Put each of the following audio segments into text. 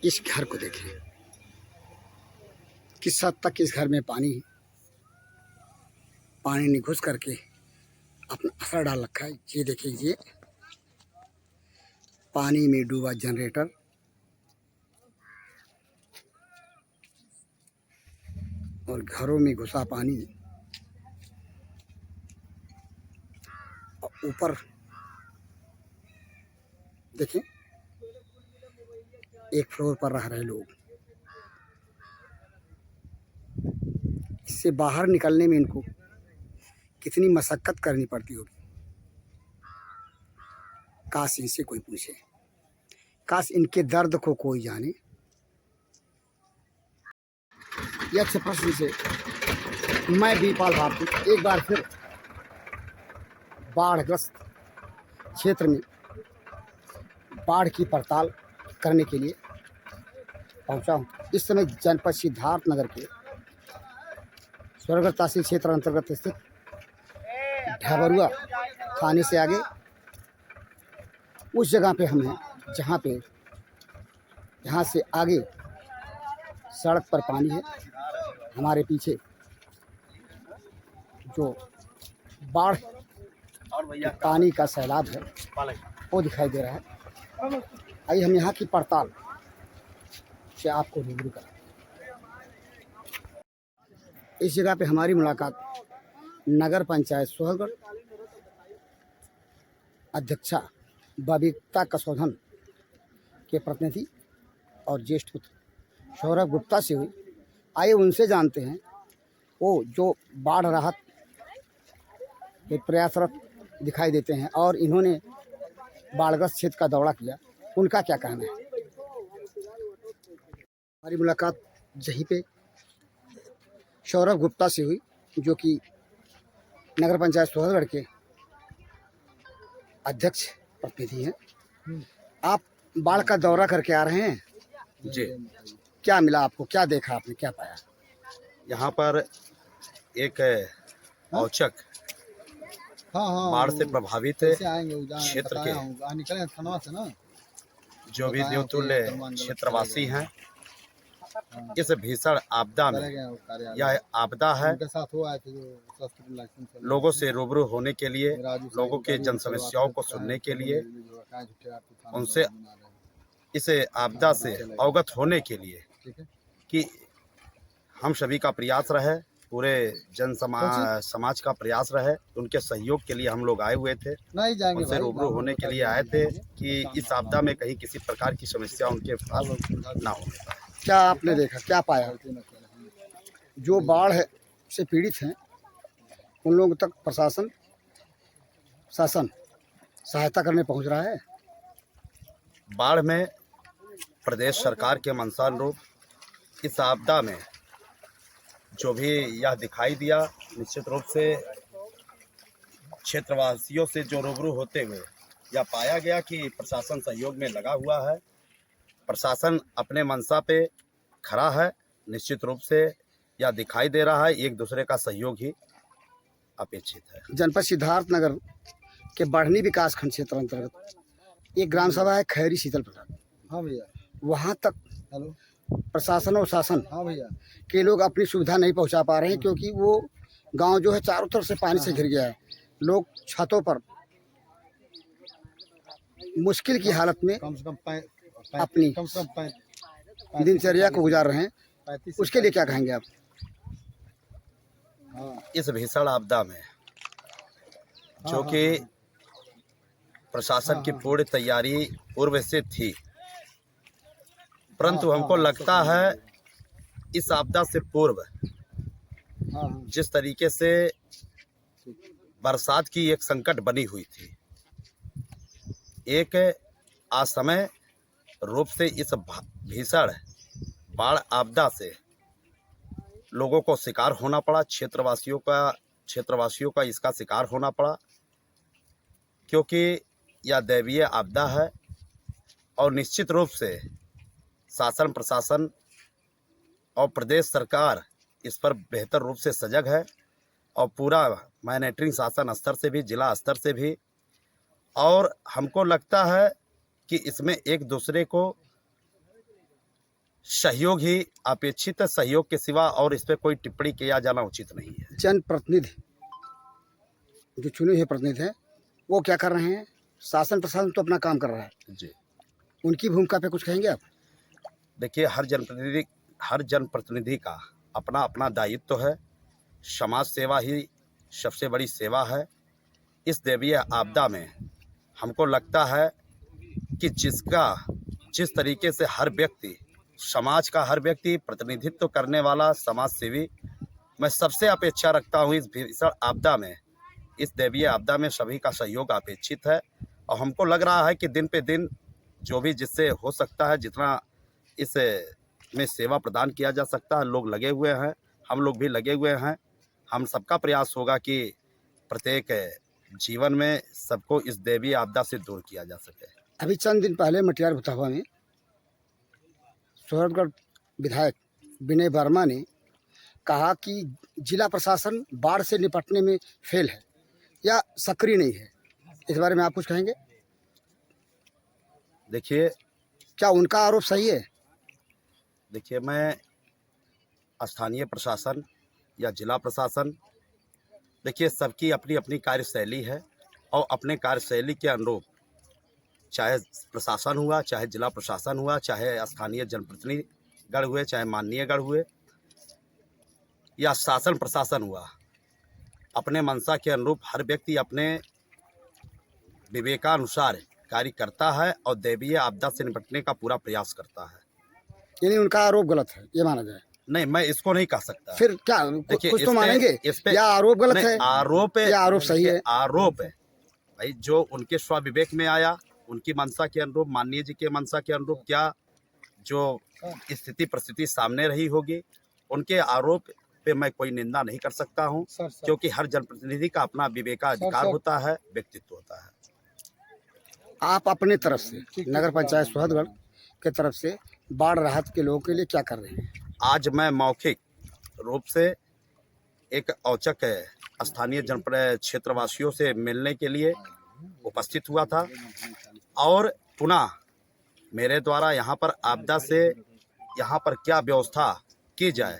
इस घर को देखिए, किस हद तक इस घर में पानी ने घुस करके अपना असर डाल रखा है। ये देखिए, ये पानी में डूबा जनरेटर और घरों में घुसा पानी और ऊपर देखिए एक फ्लोर पर रह रहे लोग। इससे बाहर निकलने में इनको कितनी मशक्कत करनी पड़ती होगी। काश इनसे कोई पूछे, काश इनके दर्द को कोई जाने। ये अच्छे प्रश्न से मैं बीरपाल भारती एक बार फिर बाढ़ग्रस्त क्षेत्र में बाढ़ की पड़ताल करने के लिए पहुंचा हूं। इस समय जनपद सिद्धार्थनगर के स्वर्गत तहसील क्षेत्र अंतर्गत स्थित ढबरुआ थाने से आगे उस जगह पे हम हैं जहाँ पे यहाँ से आगे सड़क पर पानी है। हमारे पीछे जो बाढ़ पानी का सैलाब है वो दिखाई दे रहा है। आइए हम यहाँ की पड़ताल से आपको रूबरू करें। इस जगह पे हमारी मुलाकात नगर पंचायत सोहलगढ़ अध्यक्षा बबीता कसौधन के प्रतिनिधि और ज्येष्ठ पुत्र सौरभ गुप्ता से हुई। आइए उनसे जानते हैं वो जो बाढ़ राहत के प्रयासरत दिखाई देते हैं और इन्होंने बाढ़ग्रस्त क्षेत्र का दौरा किया, उनका क्या कहना है। हमारी मुलाकात यहीं पे सौरभ गुप्ता से हुई जो कि नगर पंचायत सोहलगढ़ के अध्यक्ष प्रतिनिधि हैं। आप बाढ़ का दौरा करके आ रहे हैं जी। क्या मिला आपको, क्या देखा आपने, क्या पाया? यहाँ पर एक औचक बाढ़ से प्रभावित क्षेत्र के जो भी देवतुल्य क्षेत्रवासी हैं, इस भीषण आपदा में यह आपदा है लोगों से रूबरू होने के लिए, लोगों के जन समस्याओं को सुनने के लिए, उनसे इस आपदा से अवगत होने के लिए कि हम सभी का प्रयास रहे, पूरे समाज का प्रयास रहे। उनके सहयोग के लिए हम लोग आए हुए थे, उनसे रूबरू होने के लिए आए थे कि इस आपदा में कहीं किसी प्रकार की समस्या उनके पास ना हो। क्या आपने देखा, क्या पाया? जो बाढ़ से पीड़ित हैं उन लोगों तक प्रशासन सहायता करने पहुंच रहा है। बाढ़ में प्रदेश सरकार के मंशानुरूप इस आपदा में जो भी यह दिखाई दिया, निश्चित रूप से क्षेत्रवासियों से जो रूबरू होते हुए यह पाया गया कि प्रशासन सहयोग में लगा हुआ है। प्रशासन अपने मंशा पे खड़ा है। निश्चित रूप से यह दिखाई दे रहा है, एक दूसरे का सहयोग ही अपेक्षित है। जनपद सिद्धार्थनगर के बढ़नी विकास खंड क्षेत्र अंतर्गत एक ग्राम सभा है खैरी शीतल प्रसाद। हाँ भैया। वहाँ तक हेलो। प्रशासन और शासन हाँ भैया के लोग अपनी सुविधा नहीं पहुँचा पा रहे हैं क्योंकि वो गांव जो है चारों तरफ से पानी से घिर गया है। लोग छतों पर मुश्किल की हालत में कम से कम अपनी दिनचर्या को गुजार रहे हैं। 35 उसके लिए क्या कहेंगे आप? इस भीषण आपदा में जो कि प्रशासन की पूर्ण तैयारी पूर्व से थी, परंतु हमको लगता है इस आपदा से पूर्व जिस तरीके से बरसात की एक संकट बनी हुई थी, एक असमय रूप से इस भीषण बाढ़ आपदा से लोगों को शिकार होना पड़ा, क्षेत्रवासियों का इसका शिकार होना पड़ा, क्योंकि यह दैवीय आपदा है। और निश्चित रूप से शासन प्रशासन और प्रदेश सरकार इस पर बेहतर रूप से सजग है और पूरा मॉनिटरिंग शासन स्तर से भी, जिला स्तर से भी। और हमको लगता है कि इसमें एक दूसरे को सहयोग ही अपेक्षित है, सहयोग के सिवा और इस पर कोई टिप्पणी किया जाना उचित नहीं है। जनप्रतिनिधि जो चुने हुए प्रतिनिधि हैं वो क्या कर रहे हैं? शासन प्रशासन तो अपना काम कर रहा है, जी उनकी भूमिका पे कुछ कहेंगे आप? देखिए, हर जनप्रतिनिधि का अपना अपना दायित्व है। समाज सेवा ही सबसे बड़ी सेवा है। इस दैवीय आपदा में हमको लगता है कि जिस तरीके से हर व्यक्ति, समाज का हर व्यक्ति प्रतिनिधित्व करने वाला समाज सेवी, मैं सबसे अपेक्षा रखता हूँ इस भीषण आपदा में, इस दैवीय आपदा में सभी का सहयोग अपेक्षित है। और हमको लग रहा है कि दिन पे दिन जो भी जिससे हो सकता है, जितना इस में सेवा प्रदान किया जा सकता है, लोग लगे हुए हैं, हम लोग भी लगे हुए हैं। हम सबका प्रयास होगा कि प्रत्येक जीवन में सबको इस दैवीय आपदा से दूर किया जा सके। अभी चंद दिन पहले मटियार भुतहवा में सोहरगढ़ विधायक विनय वर्मा ने कहा कि जिला प्रशासन बाढ़ से निपटने में फेल है या सक्रिय नहीं है। इस बारे में आप कुछ कहेंगे? देखिए, क्या उनका आरोप सही है? देखिए, मैं स्थानीय प्रशासन या जिला प्रशासन, देखिए सबकी अपनी अपनी कार्यशैली है और अपने कार्यशैली के अनुरूप चाहे प्रशासन हुआ, चाहे जिला प्रशासन हुआ, चाहे स्थानीय जनप्रतिनिधि गढ़ हुए, चाहे माननीय गढ़ हुए या शासन प्रशासन हुआ, अपने मंशा के अनुरूप हर व्यक्ति अपने विवेकानुसार कार्य करता है और दैवीय आपदा से निपटने का पूरा प्रयास करता है। यानी उनका आरोप गलत है, ये माना जाए? नहीं, मैं इसको नहीं कह सकता। फिर क्या कुछ तो मानेंगे? या आरोप गलत है आरोप या आरोप सही है? आरोप है भाई, जो उनके स्वविवेक में आया, उनकी मंशा के अनुरूप, माननीय जी के मंशा के अनुरूप क्या जो स्थिति परिस्थिति सामने रही होगी, उनके आरोप पे मैं कोई निंदा नहीं कर सकता हूं, क्योंकि हर जनप्रतिनिधि का अपना विवेकाधिकार होता है, व्यक्तित्व होता है। आप अपने तरफ से नगर पंचायत सोहरगढ़ के तरफ से बाढ़ राहत के लोगों के लिए क्या कर रहे हैं? आज मैं मौखिक रूप से एक औचक स्थानीय जनपद क्षेत्रवासियों से मिलने के लिए उपस्थित हुआ था और पुनः मेरे द्वारा यहाँ पर आपदा से यहाँ पर क्या व्यवस्था की जाए,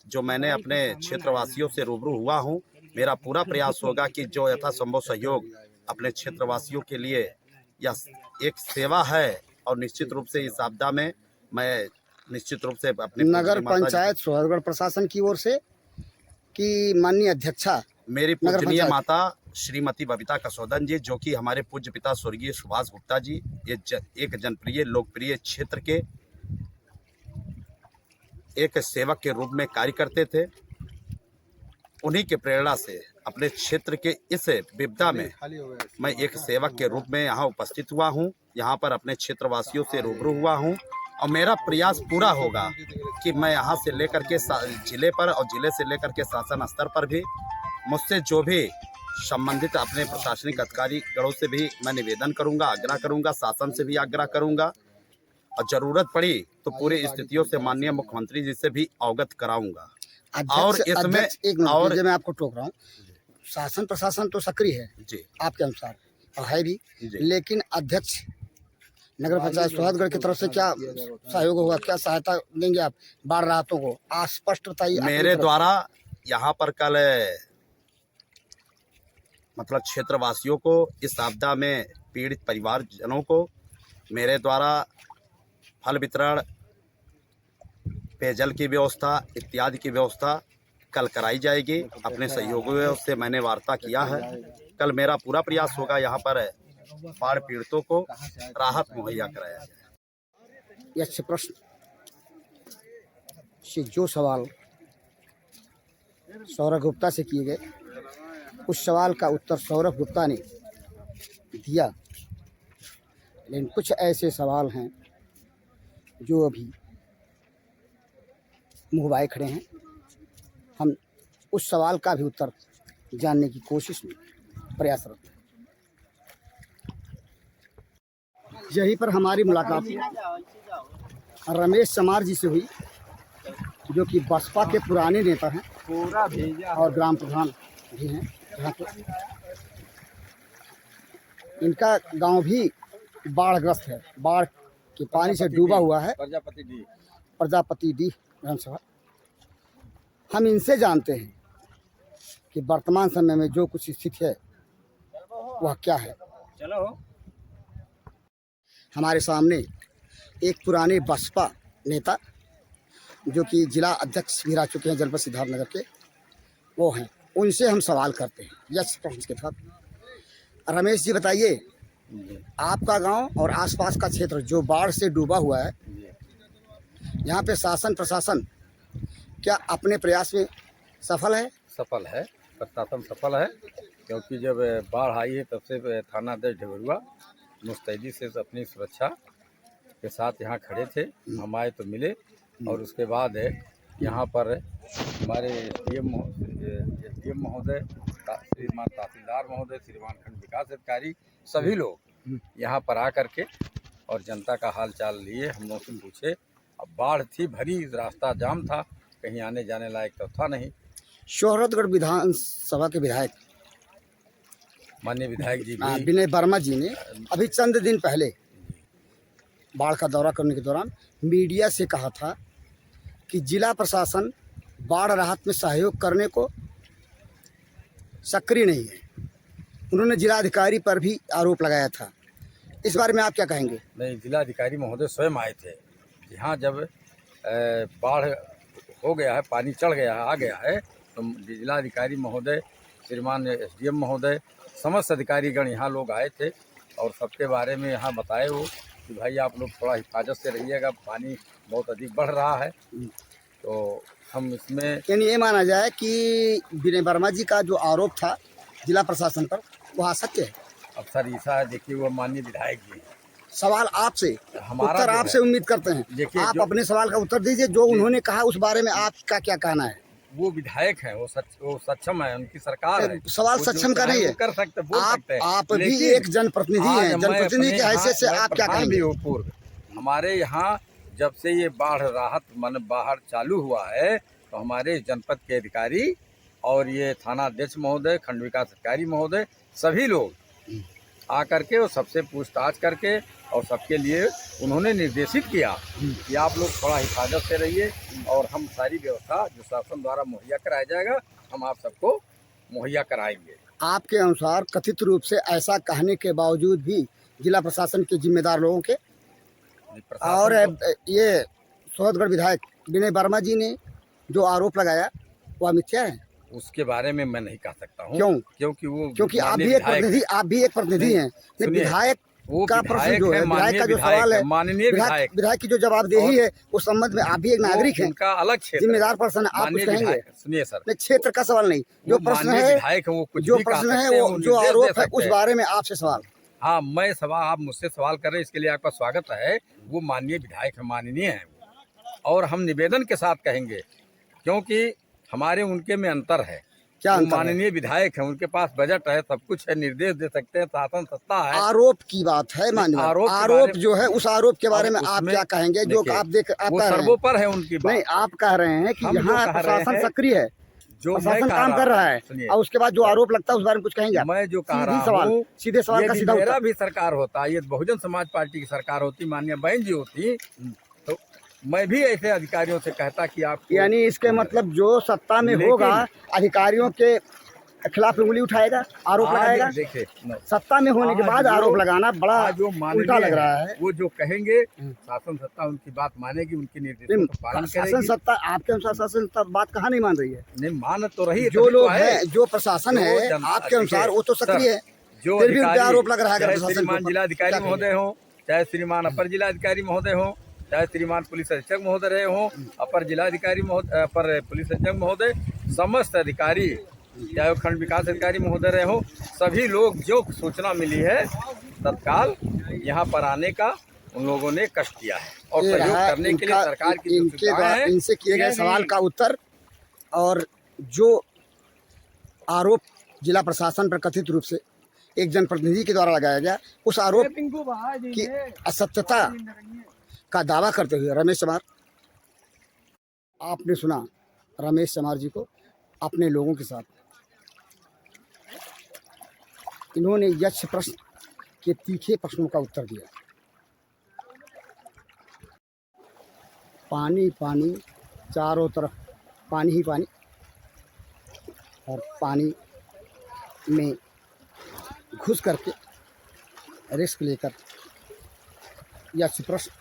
जो मैंने अपने क्षेत्रवासियों से रूबरू हुआ हूँ, मेरा पूरा प्रयास होगा कि जो यथासंभव सहयोग अपने क्षेत्रवासियों के लिए यह एक सेवा है और निश्चित रूप से इस आपदा में मैं निश्चित रूप से अपने नगर पंचायत सोहरगढ़ प्रशासन की ओर से कि माननीय अध्यक्षा मेरी पूजनीय माता श्रीमती बबीता कसौदन जी, जो कि हमारे पूज्य पिता स्वर्गीय सुभाष गुप्ता जी एक जनप्रिय लोकप्रिय क्षेत्र के एक सेवक के रूप में कार्य करते थे, उन्हीं के प्रेरणा से अपने क्षेत्र के इस विपदा में मैं एक सेवक के रूप में यहाँ उपस्थित हुआ हूँ, यहाँ पर अपने क्षेत्रवासियों से रूबरू हुआ हूँ और मेरा प्रयास पूरा होगा कि मैं यहाँ से लेकर के जिले पर और जिले से लेकर के शासन स्तर पर भी मुझसे जो भी संबंधित अपने प्रशासनिक अधिकारी गणों से भी मैं निवेदन करूँगा, आग्रह करूँगा, शासन से भी आग्रह करूँगा और ज़रूरत पड़ी तो पूरी स्थितियों से माननीय मुख्यमंत्री जी से भी अवगत कराऊंगा। और इसमें एक मिनट मैं आपको टोक रहा हूँ, शासन प्रशासन तो सक्रिय है जी आपके अनुसार और है भी, लेकिन अध्यक्ष नगर पंचायत सोहरगढ़ की तरफ से क्या सहयोग होगा, क्या सहायता देंगे आप बाढ़ राहतों को? आप स्पष्ट बताइए। मेरे द्वारा यहाँ पर कल मतलब क्षेत्रवासियों को, इस आपदा में पीड़ित परिवारजनों को मेरे द्वारा फल वितरण, पेयजल की व्यवस्था इत्यादि की व्यवस्था कल कराई जाएगी। अपने सहयोगियों से मैंने वार्ता किया है। कल मेरा पूरा प्रयास होगा यहाँ पर बाढ़ पीड़ितों को राहत मुहैया कराया जाए। ये अच्छे प्रश्न से जो सवाल सौरभ गुप्ता से किए गए, उस सवाल का उत्तर सौरभ गुप्ता ने दिया, लेकिन कुछ ऐसे सवाल हैं जो अभी मुँह बाए खड़े हैं। हम उस सवाल का भी उत्तर जानने की कोशिश में प्रयासरत हैं। यहीं पर हमारी मुलाकात रमेश चमार जी से हुई, जो कि बसपा के पुराने नेता हैं और ग्राम प्रधान भी हैं यहाँ के। इनका गांव भी बाढ़ग्रस्त है, बाढ़ के पानी से डूबा हुआ है प्रजापति डी विधानसभा। हम इनसे जानते हैं कि वर्तमान समय में जो कुछ स्थिति है वह क्या है। चलो हमारे सामने एक पुराने बसपा नेता जो कि जिला अध्यक्ष भी रह चुके हैं जनपद सिद्धार्थनगर के, वो हैं। उनसे हम सवाल करते हैं यस प्रश्न के साथ। रमेश जी बताइए, आपका गांव और आसपास का क्षेत्र जो बाढ़ से डूबा हुआ है, यहाँ पे शासन प्रशासन क्या अपने प्रयास में सफल है? सफल है, प्रशासन सफल है, क्योंकि जब बाढ़ आई है तब से थाना अध्यक्ष ढेबरुआ मुस्तैदी से अपनी सुरक्षा के साथ यहाँ खड़े थे। हम आए तो मिले, और उसके बाद यहाँ पर हमारे एसडीएम महोदय, श्रीमान तहसीलदार महोदय, श्रीमान खंड विकास अधिकारी, सभी लोग यहाँ पर आकर के और जनता का हाल चाल लिए, हम लोग से पूछे। अब बाढ़ थी भरी, रास्ता जाम था, कहीं आने जाने लायक तो था नहीं। शोहरतगढ़ विधानसभा के विधायक माननीय विधायक जी भी विनय वर्मा जी ने अभी चंद दिन पहले बाढ़ का दौरा करने के दौरान मीडिया से कहा था कि जिला प्रशासन बाढ़ राहत में सहयोग करने को सक्रिय नहीं है। उन्होंने जिलाधिकारी पर भी आरोप लगाया था। इस बारे में आप क्या कहेंगे? नहीं, जिलाधिकारी महोदय स्वयं आए थे यहाँ। जब बाढ़ हो गया है, पानी चढ़ गया है, आ गया है, तो जिलाधिकारी महोदय, श्रीमान एसडीएम महोदय, समस्त अधिकारीगण यहाँ लोग आए थे और सबके बारे में यहाँ बताए हो कि भाई आप लोग थोड़ा हिफाजत से रहिएगा, पानी बहुत अधिक बढ़ रहा है। तो हम इसमें यानी ये माना जाए कि विनय वर्मा जी का जो आरोप था जिला प्रशासन पर वह असत्य है। अब सर ऐसा है, देखिए वो माननीय विधायक जी, सवाल आपसे, हमारा उत्तर जो आपसे है, उम्मीद करते हैं। देखिए आप जो- अपने सवाल का उत्तर दीजिए। जो उन्होंने कहा उस बारे में आपका क्या कहना है? वो विधायक हैं, वो सक्षम है, उनकी सरकार है। सवाल वो जो सक्षम का चाहे नहीं वो है। कर सकते, बोल सकते हैं। आप भी लेकिन एक जनप्रतिनिधि आज हैं। मैं जनप्रतिनिधि अपने की हैसियत से यहाँ आप क्या प्रधान कहेंगे? भी हूँ पूर्व। हमारे यहाँ जब से ये बाढ़ राहत बाहर चालू हुआ है, तो हमारे जनपद के अधिकारी और ये थाना अध्यक्ष महोदय, खंड विकास अधिकारी महोदय, सभी लोग आकर के और सबसे पूछताछ करके और सबके लिए उन्होंने निर्देशित किया कि आप लोग थोड़ा हिफाजत से रहिए, और हम सारी व्यवस्था जो शासन द्वारा मुहैया कराया जाएगा, हम आप सबको मुहैया कराएंगे। आपके अनुसार कथित रूप से ऐसा कहने के बावजूद भी जिला प्रशासन के जिम्मेदार लोगों के और ये सोहतगढ़ विधायक विनय वर्मा जी ने जो आरोप लगाया वह मिथ्या है? उसके बारे में मैं नहीं कह सकता हूँ। क्यों? क्योंकि आप भी एक प्रतिनिधि, हैं। नहीं, विधायक वो का प्रश्न जो है, विधायक माननीय का जो सवाल है, माननीय विधायक की जो जवाबदेही है उस संबंध में आप भी एक नागरिक हैं, उनका अलग क्षेत्र, जिम्मेदार पर्सन है, आप कुछ कहेंगे? सुनिए सर, नहीं, क्षेत्र का सवाल नहीं, जो प्रश्न है, विधायक है, वो कुछ जो भी कह प्रश्न है, सकते हैं, वो जो निर्देश आरोप दे है सकते उस हैं। बारे में आपसे सवाल। हाँ, आप मुझसे सवाल कर रहे हैं, इसके लिए आपका स्वागत है। वो माननीय विधायक है, माननीय है, और हम निवेदन के साथ कहेंगे, क्योंकि हमारे उनके में अंतर है। क्या वो अंतर है? माननीय विधायक है, उनके पास बजट है, सब कुछ है, निर्देश दे सकते हैं, शासन सत्ता है। आरोप की बात है, माननीय आरोप जो है, उस आरोप के बारे में आप क्या कहेंगे? जो आप वो सर्वोपर है उनकी बात। नहीं, आप कह रहे हैं कि यहाँ प्रशासन सक्रिय है, जो प्रशासन काम कर रहा है, और उसके बाद जो आरोप लगता है उस बारे में कुछ कहेंगे? मैं जो कह रहा हूँ, सीधे सवाल का सीधा मेरा उत्तर। भी सरकार होता, ये बहुजन समाज पार्टी की सरकार होती, माननीय बहन जी होती, तो मैं भी ऐसे अधिकारियों से कहता कि आप, यानी इसके मतलब जो सत्ता में होगा अधिकारियों के खिलाफ उंगली उठाएगा, आरोप लगाएगा। देखिए, सत्ता में होने के बाद आरोप लगाना बड़ा जो उल्टा लग रहा है। वो जो कहेंगे, शासन सत्ता उनकी बात मानेगी, उनकी निर्देशों का पालन शासन करेगी। सत्ता आपके अनुसार शासन सत्ता बात कहाँ नहीं मान रही है? नहीं, मान तो रही है, जो तभी तो लोग है। हैं, जो प्रशासन है आपके अनुसार वो तो सक्रिय है, जो फिर भी उन पे आरोप लग रहा है चाहे प्रशासन के श्रीमान ऊपर। जिलाधिकारी महोदय हो, चाहे श्रीमान अपर जिलाधिकारी महोदय हो, चाहे श्रीमान पुलिस अधीक्षक महोदय रहे हो, अपर जिलाधिकारी महोदय, अपर पुलिस अधीक्षक महोदय, समस्त अधिकारी, चाहे वो खंड विकास अधिकारी महोदय रहे हो, सभी लोग जो सूचना मिली है तत्काल यहाँ पर आने का उन लोगों ने कष्ट किया है, और सहयोग करने के लिए सरकार की जो सुविधाएं हैं, इनसे किए गए सवाल का उत्तर और जो आरोप जिला प्रशासन पर कथित रूप से एक जनप्रतिनिधि के द्वारा लगाया गया, उस आरोप की असत्यता का दावा करते हुए रमेश चमार, आपने सुना रमेश चमार जी को अपने लोगों के साथ। इन्होंने यक्ष प्रश्न के तीखे प्रश्नों का उत्तर दिया। पानी पानी, चारों तरफ पानी ही पानी, और पानी में घुस करके रिस्क लेकर यह प्रश्न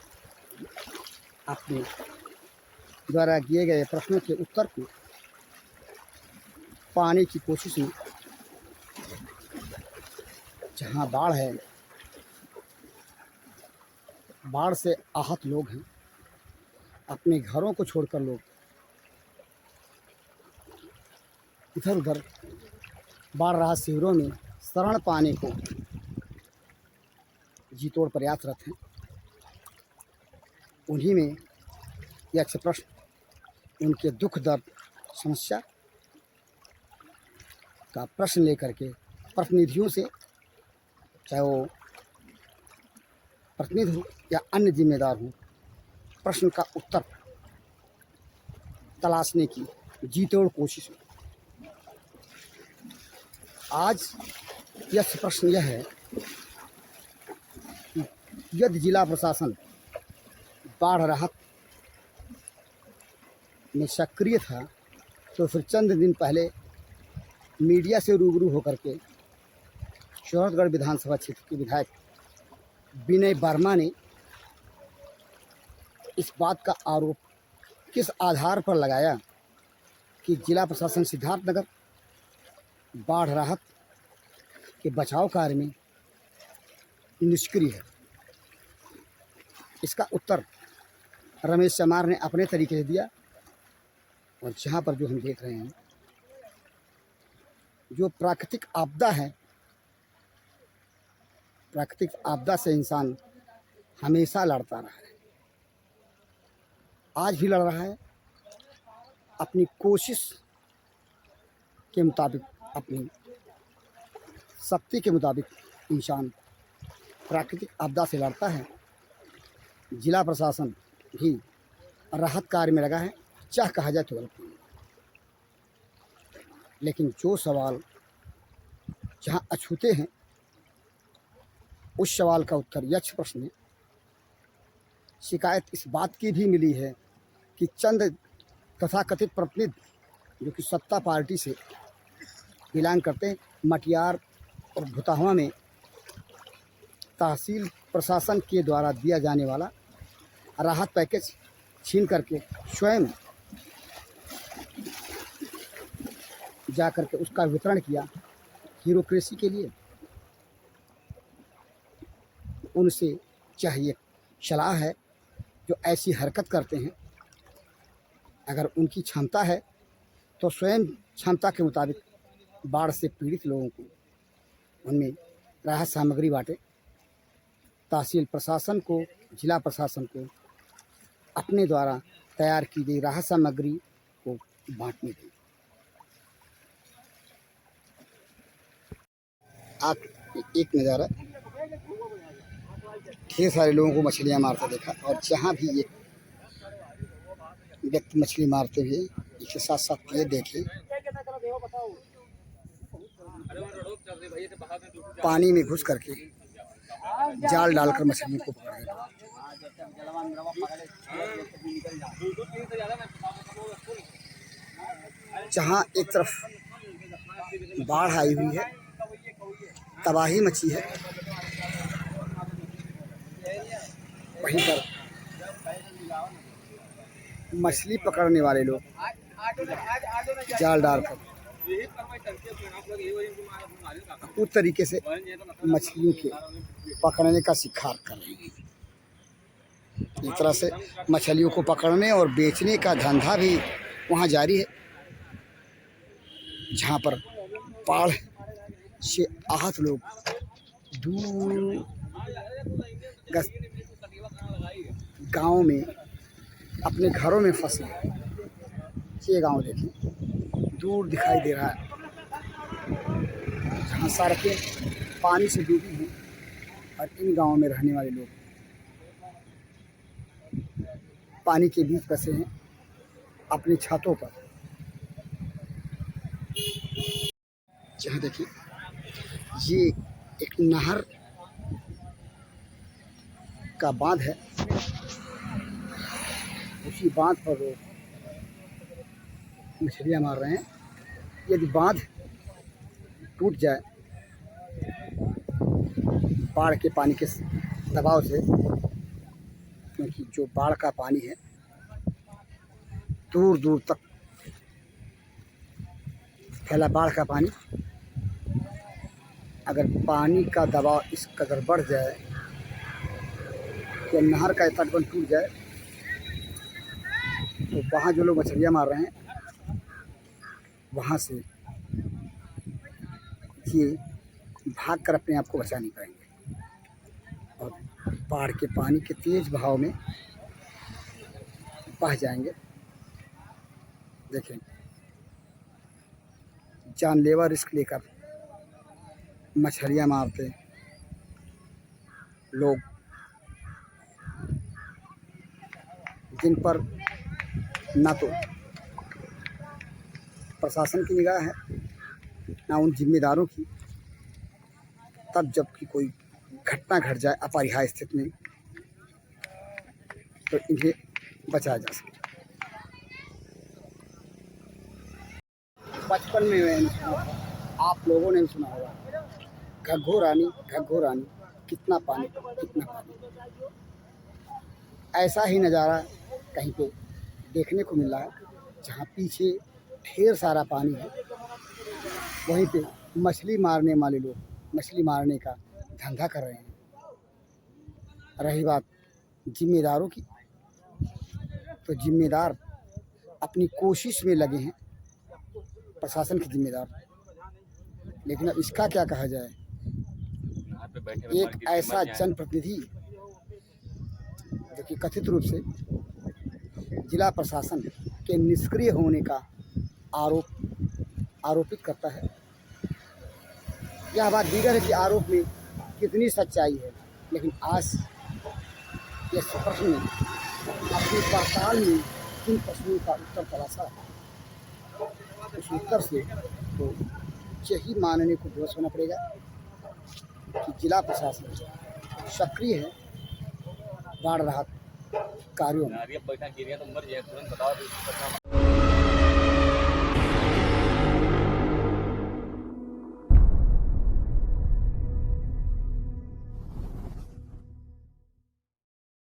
अपने द्वारा किए गए प्रश्नों के उत्तर को पाने की कोशिश में, जहाँ बाढ़ है, बाढ़ से आहत लोग हैं, अपने घरों को छोड़कर लोग इधर उधर बाढ़ राहत शिविरों में शरण पाने को जी तोड़ प्रयासरत हैं। उन्हीं में यह प्रश्न उनके दुख दर्द समस्या का प्रश्न लेकर के प्रतिनिधियों से, चाहे वो प्रतिनिधि हो या अन्य जिम्मेदार हो, प्रश्न का उत्तर तलाशने की जी तोड़ कोशिश है। आज यह प्रश्न यह है कि यदि जिला प्रशासन बाढ़ राहत में सक्रिय था तो फिर चंद दिन पहले मीडिया से रूबरू होकर के शोहरतगढ़ विधानसभा क्षेत्र के विधायक विनय वर्मा ने इस बात का आरोप किस आधार पर लगाया कि जिला प्रशासन सिद्धार्थनगर बाढ़ राहत के बचाव कार्य में निष्क्रिय है। इसका उत्तर रमेश चमार ने अपने तरीके से दिया, और जहाँ पर जो हम देख रहे हैं, जो प्राकृतिक आपदा है, प्राकृतिक आपदा से इंसान हमेशा लड़ता रहा है, आज भी लड़ रहा है। अपनी कोशिश के मुताबिक, अपनी शक्ति के मुताबिक इंसान प्राकृतिक आपदा से लड़ता है। जिला प्रशासन भी राहत कार्य में लगा है, चाह कहा जाए तो गलत नहीं। लेकिन जो सवाल जहां अछूते हैं, उस सवाल का उत्तर यक्ष प्रश्न है। शिकायत इस बात की भी मिली है कि चंद तथाकथित प्रतिनिधि जो कि सत्ता पार्टी से बिलोंग करते हैं, मटियार और भुतहवा में तहसील प्रशासन के द्वारा दिया जाने वाला राहत पैकेज छीन करके स्वयं जा करके उसका वितरण किया हीरोक्रेसी के लिए। उनसे चाहिए सलाह है, जो ऐसी हरकत करते हैं, अगर उनकी क्षमता है तो स्वयं क्षमता के मुताबिक बाढ़ से पीड़ित लोगों को उनमें राहत सामग्री बांटे। तहसील प्रशासन को, जिला प्रशासन को अपने द्वारा तैयार की गई राहत सामग्री को बांटने की। आप एक नज़ारा, ढेर सारे लोगों को मछलियाँ मारते देखा, और जहाँ भी एक व्यक्ति मछली मारते हुए, इसके साथ साथ ये देखिए पानी में घुस करके जाल डालकर मछलियों को पकड़ रहे। जहाँ एक तरफ बाढ़ आई हुई है, तबाही मची है, वहीं पर मछली पकड़ने वाले लोग जाल डालकर उस तरीके से मछलियों के पकड़ने का शिकार कर रहे हैं। एक तरह से मछलियों को पकड़ने और बेचने का धंधा भी वहाँ जारी है, जहाँ पर बाढ़ से आहत लोग दूर गाँव में अपने घरों में फंसे। ये गांव देखिए दूर दिखाई दे रहा है, जहाँ सड़कें पानी से डूबी हैं, और इन गांवों में रहने वाले लोग पानी के बीच फंसे हैं अपनी छतों पर। जहाँ देखिए ये एक नहर का बांध है, उसी बांध पर लोग मछलियाँ मार रहे हैं। यदि बांध टूट जाए बाढ़ के पानी के दबाव से, क्योंकि जो बाढ़ का पानी है दूर दूर तक फैला बाढ़ का पानी, अगर पानी का दबाव इस कदर बढ़ जाए कि नहर का तटबंध टूट जाए तो वहाँ जो लोग मछलियाँ मार रहे हैं वहाँ से ये भाग कर अपने आप को बचा नहीं पाएंगे और बाढ़ के पानी के तेज बहाव में बह जाएंगे। देखें, जानलेवा रिस्क लेकर मछलियाँ मारते लोग, जिन पर ना तो प्रशासन की निगाह है ना उन जिम्मेदारों की, तब जबकि कोई घटना घट जाए अपरिहार्य स्थिति में तो इन्हें बचाया जा सकता है। बचपन में मैंने सुना था, आप लोगों ने भी सुना होगा, घग्घो रानी कितना पानी कितना पानी। ऐसा ही नज़ारा कहीं पे देखने को मिल रहा है, जहाँ पीछे ढेर सारा पानी है, वहीं पे मछली मारने वाले लोग मछली मारने का धंधा कर रहे हैं। रही बात जिम्मेदारों की, तो जिम्मेदार अपनी कोशिश में लगे हैं, प्रशासन के जिम्मेदार, लेकिन अब इसका क्या कहा जाए। एक ऐसा जनप्रतिनिधि जो कि कथित रूप से जिला प्रशासन के निष्क्रिय होने का आरोपित करता है। यह बात दीगर है कि आरोप में कितनी सच्चाई है, लेकिन आज यह प्रश्न अपनी पड़ताल में जिन प्रश्नों का उत्तर तलाशा उस उत्तर से तो यही मानने को विवश होना पड़ेगा कि जिला प्रशासन सक्रिय है बाढ़ राहत कार्यों में।